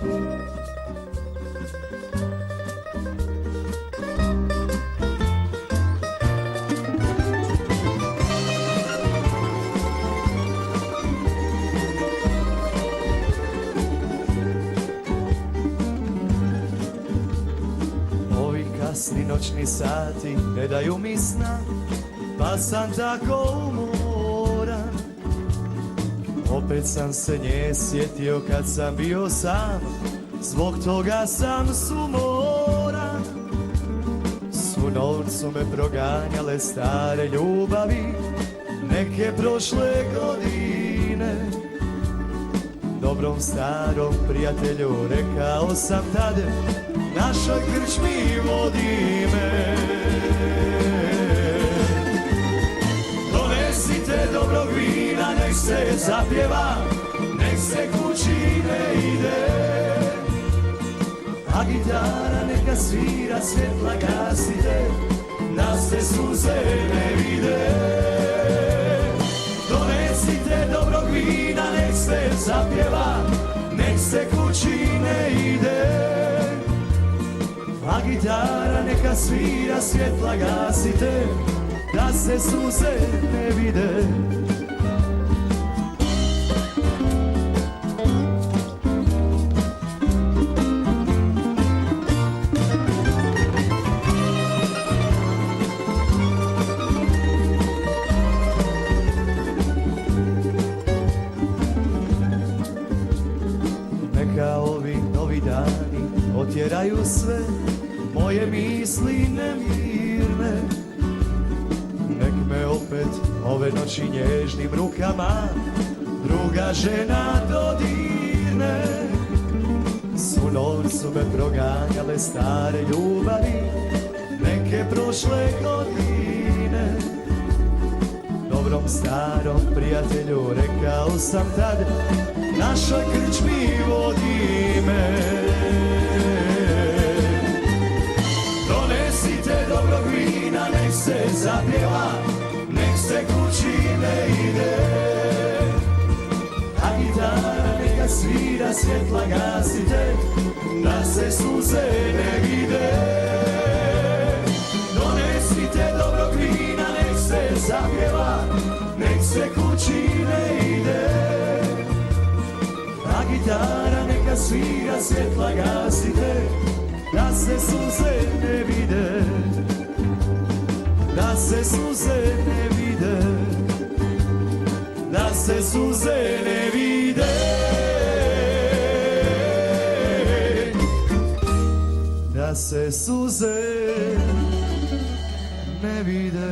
Ovi kasni noćni sati ne daju mi sna, pa sam tako umoran. Opet sam se nje sjetio kad sam bio sam, zbog toga sam sumoran. Svu noć su me proganjale stare ljubavi, neke prošle godine. Dobrom starom prijatelju rekao sam tad, našoj krčmi vodi me. Donesite dobrog vina, nek se zapjeva, nek se kući ne ide. A gitara neka svira, svjetla gasite, da se suze ne vide. Donesite dobrog vina, nek se zapjeva, nek se kući ne ide. A gitara neka svira, svjetla gasite, da se suze ne vide. Neka ovi novi dani otjeraju sve moje misli nemirne. Nek me opet ove noći nježnim rukama druga žena dodirne. Svu noć su me proganjale stare ljubavi, neke prošle godine. Dobrom starom prijatelju rekao sam tad, našoj krčmi vodi me. Donesite dobrog vina, nek se zapjeva, nek se kući ne ide. A gitara neka svira, svjetla gasite, da se suze ne vide. Donesite dobrog vina, nek se zapjeva, nek se kući ne ide. A gitara neka svira, svjetla gasite, da se suze ne vide. Da se suze ne vide. Da se suze ne vide. Da se suze ne vide.